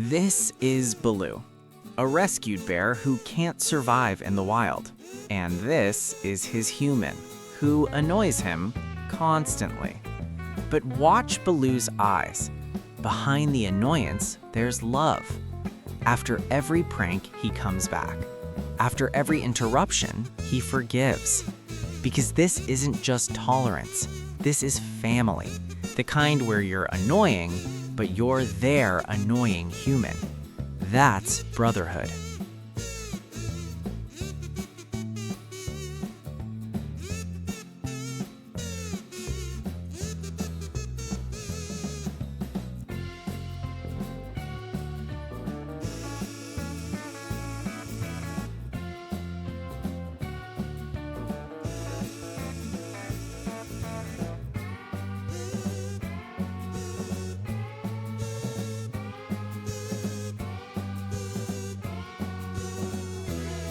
This is Baloo, a rescued bear who can't survive in the wild. And this is his human, who annoys him constantly. But watch Baloo's eyes. Behind the annoyance, there's love. After every prank, he comes back. After every interruption, he forgives. Because this isn't just tolerance, this is family. The kind where you're annoying, but you're their annoying human. That's brotherhood.